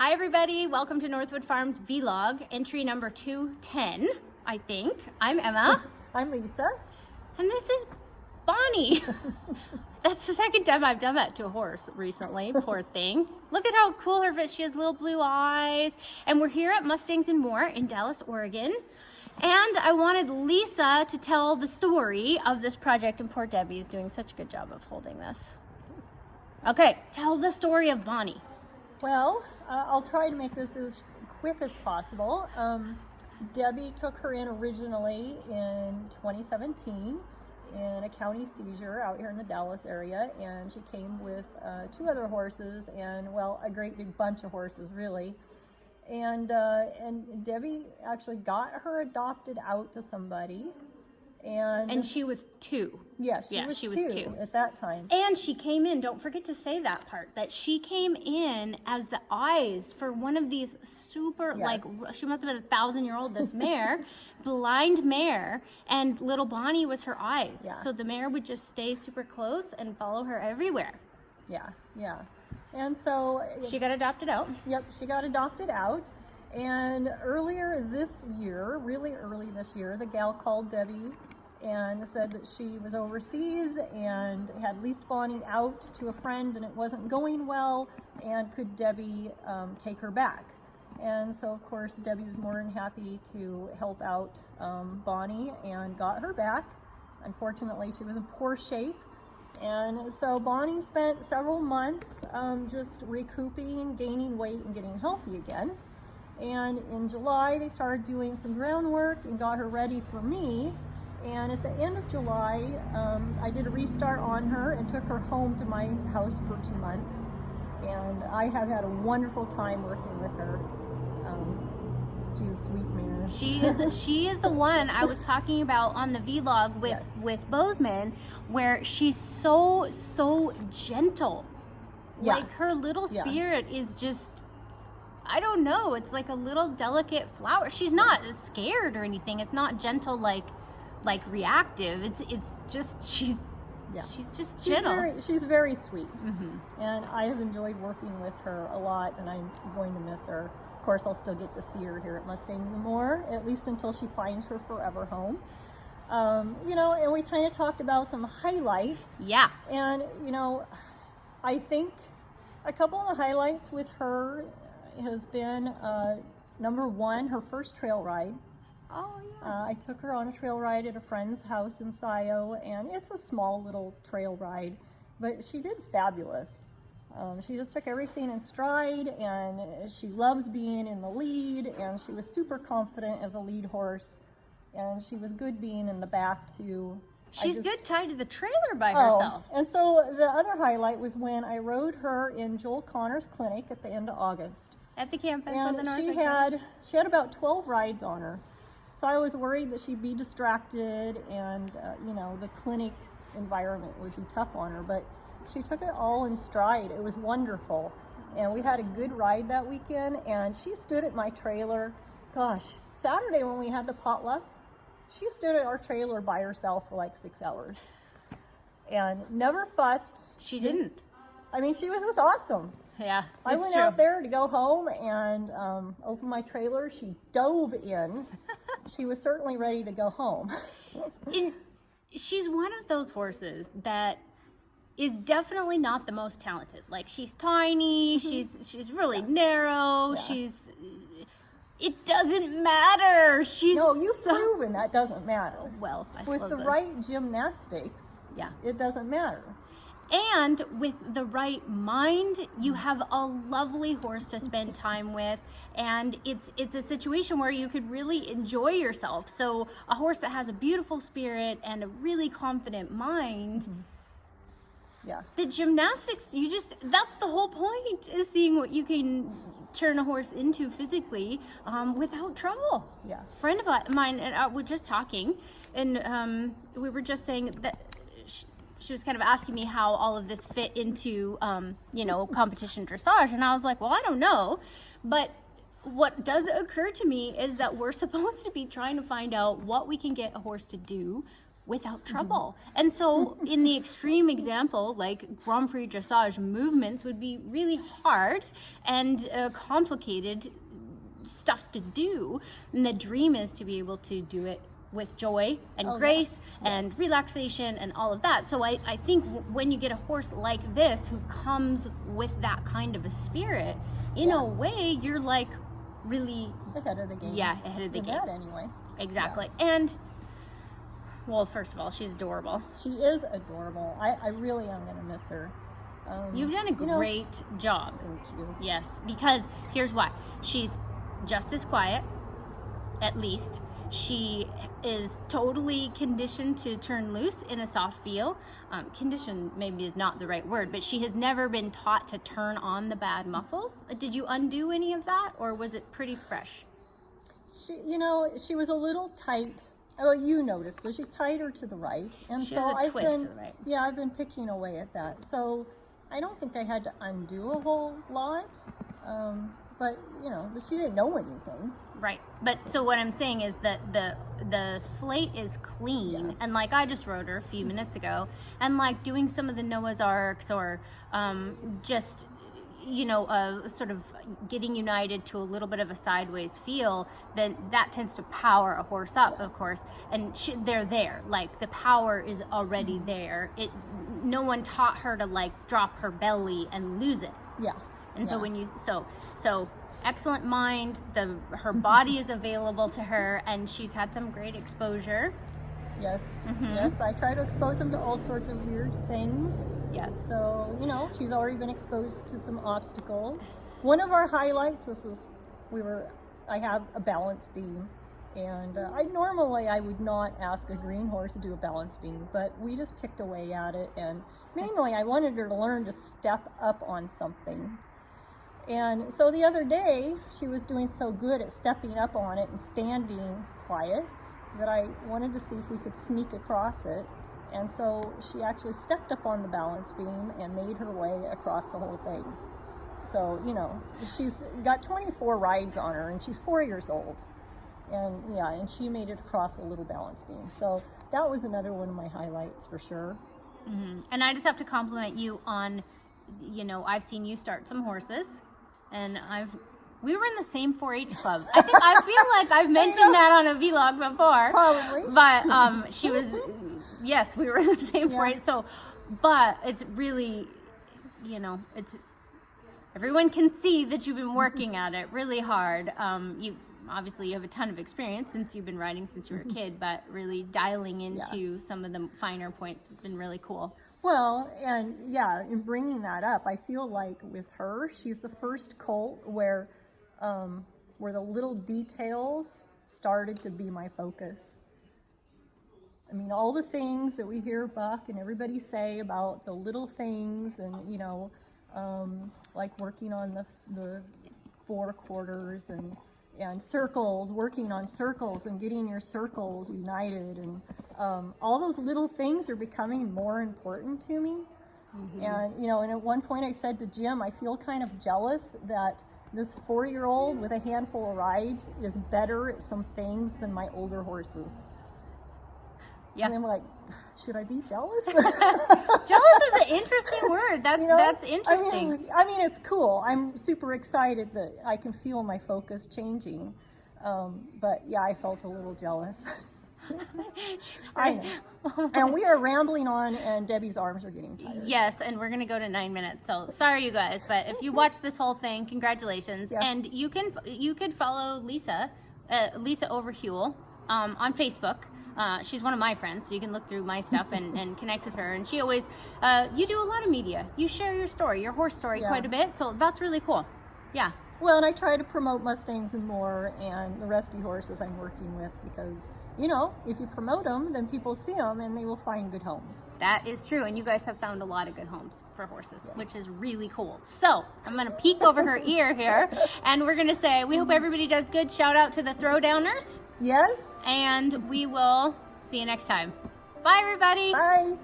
Hi everybody, welcome to Northwood Farms vlog, entry number 210, I think. I'm Emma. I'm Lisa. And this is Bonnie. That's the second time I've done that to a horse recently, poor thing. Look at how cool her is. She has little blue eyes. And we're here at Mustangs and More in Dallas, Oregon. And I wanted Lisa to tell the story of this project, and poor Debbie is doing such a good job of holding this. Okay, tell the story of Bonnie. Well, I'll try to make this as quick as possible. Debbie took her in originally in 2017 in a county seizure out here in the Dallas area, and she came with 2 other horses and, well, a great big bunch of horses, really. And Debbie actually got her adopted out to somebody. And she was 2. Yeah, she was two at that time. And she came in, don't forget to say that part, that she came in as the eyes for one of these super, like, she must have been 1,000-year-old, this mare, blind mare, and little Bonnie was her eyes. Yeah. So the mare would just stay super close and follow her everywhere. Yeah. And so... She got adopted out. Yep, she got adopted out. And earlier this year, really early this year, the gal called Debbie and said that she was overseas and had leased Bonnie out to a friend and it wasn't going well, and could Debbie take her back. And so of course Debbie was more than happy to help out Bonnie and got her back. Unfortunately, she was in poor shape, and so Bonnie spent several months just recouping, gaining weight, and getting healthy again. And in July, they started doing some groundwork and got her ready for me. And at the end of July, I did a restart on her and took her home to my house for 2 months. And I have had a wonderful time working with her. She's a sweet man. She is the one I was talking about on the vlog with Bozeman, where she's so gentle. Yeah. Like her little spirit is just, I don't know, it's like a little delicate flower. She's not scared or anything. It's not gentle like reactive. It's just she's just gentle. She's very sweet. And I have enjoyed working with her a lot, and I'm going to miss her. Of course, I'll still get to see her here at Mustangs and More, at least until she finds her forever home. You know, and we kind of talked about some highlights. Yeah. And, you know, I think a couple of the highlights with her has been, number 1, her first trail ride. Oh, yeah. I took her on a trail ride at a friend's house in Scio, and it's a small little trail ride, but she did fabulous. She just took everything in stride, and she loves being in the lead, and she was super confident as a lead horse, and she was good being in the back too. She's good tied to the trailer by herself. And so the other highlight was when I rode her in Joel Connor's clinic at the end of August. At the campus, And at the she had about 12 rides on her. So I was worried that she'd be distracted, and you know, the clinic environment would be tough on her, but she took it all in stride. It was wonderful. And we had a good ride that weekend, and she stood at my trailer. Gosh, Saturday when we had the potluck, she stood at our trailer by herself for like 6 hours. And never fussed. She didn't. I mean, she was just awesome. Yeah, I went out there to go home and open my trailer. She dove in. She was certainly ready to go home. She's one of those horses that is definitely not the most talented. Like, she's tiny, she's really narrow, it doesn't matter. No, you've proven that doesn't matter. Well, I with the right gymnastics, it doesn't matter. And with the right mind, you have a lovely horse to spend time with, and it's a situation where you could really enjoy yourself. So a horse that has a beautiful spirit and a really confident mind, the gymnastics, that's the whole point, is seeing what you can turn a horse into physically without trouble. Yeah. A friend of mine and we're just talking, and we were just saying that she was kind of asking me how all of this fit into, you know, competition dressage. And I was like, well, I don't know. But what does occur to me is that we're supposed to be trying to find out what we can get a horse to do without trouble. And so in the extreme example, like Grand Prix dressage movements would be really hard and complicated stuff to do. And the dream is to be able to do it with joy and grace and relaxation and all of that. So I think when you get a horse like this who comes with that kind of a spirit, in a way you're like really ahead of the game. Yeah, ahead of the game. That anyway. Exactly. And well, first of all, she's adorable. She is adorable. I really am going to miss her. You've done a great job. Thank you. Yes, because here's why. She's just as quiet, at least. She is totally conditioned to turn loose in a soft feel. Conditioned maybe is not the right word, but she has never been taught to turn on the bad muscles. Did you undo any of that, or was it pretty fresh? She was a little tight. Oh, you noticed it. She's tighter to the right, and She so has a I've twist been, to the right. yeah, I've been picking away at that. So I don't think I had to undo a whole lot, but she didn't know anything. Right. But so what I'm saying is that the slate is clean, and like I just rode her a few minutes ago, and like doing some of the Noah's Arcs or just sort of getting united to a little bit of a sideways feel, then that tends to power a horse up, of course, and they're there. Like the power is already there. No one taught her to like drop her belly and lose it. Yeah. And so when you so excellent mind, her body is available to her, and she's had some great exposure. Yes, yes, I try to expose them to all sorts of weird things. Yeah. So, she's already been exposed to some obstacles. One of our highlights, I have a balance beam, and I would not ask a green horse to do a balance beam, but we just picked away at it, and mainly I wanted her to learn to step up on something. And so the other day, she was doing so good at stepping up on it and standing quiet that I wanted to see if we could sneak across it. And so she actually stepped up on the balance beam and made her way across the whole thing. So, she's got 24 rides on her, and she's 4 years old. And she made it across a little balance beam. So that was another one of my highlights for sure. Mm-hmm. And I just have to compliment you on, I've seen you start some horses, and we were in the same 4-H club. I feel like I've mentioned that on a vlog before. Probably. But she was, yes, we were in the same 4-H. So, but it's really, everyone can see that you've been working at it really hard. Obviously you have a ton of experience since you've been riding since you were a kid, but really dialing into some of the finer points has been really cool. Well, and in bringing that up, I feel like with her, she's the first colt where the little details started to be my focus. I mean, all the things that we hear Buck and everybody say about the little things, and like working on the 4 quarters and circles, working on circles and getting your circles united, and all those little things are becoming more important to me. And and at one point I said to Jim, I feel kind of jealous that this 4-year-old with a handful of rides is better at some things than my older horses. Yeah. And I'm like, should I be jealous? Jealous is an interesting word. That's interesting. I mean, it's cool. I'm super excited that I can feel my focus changing. But I felt a little jealous. I know. And we are rambling on, and Debbie's arms are getting tired. Yes, and we're going to go to 9 minutes. So sorry, you guys, but if you watch this whole thing, congratulations. Yeah. And you can follow Lisa Overhuel, on Facebook. She's one of my friends, so you can look through my stuff and connect with her. And she always, you do a lot of media. You share your story, your horse story quite a bit. So that's really cool. Yeah. Well, and I try to promote Mustangs and more, and the rescue horses I'm working with, because, if you promote them, then people see them and they will find good homes. That is true. And you guys have found a lot of good homes for horses, which is really cool. So I'm going to peek over her ear here, and we're going to say, we hope everybody does good. Shout out to the Throwdowners. Yes. And we will see you next time. Bye, everybody. Bye.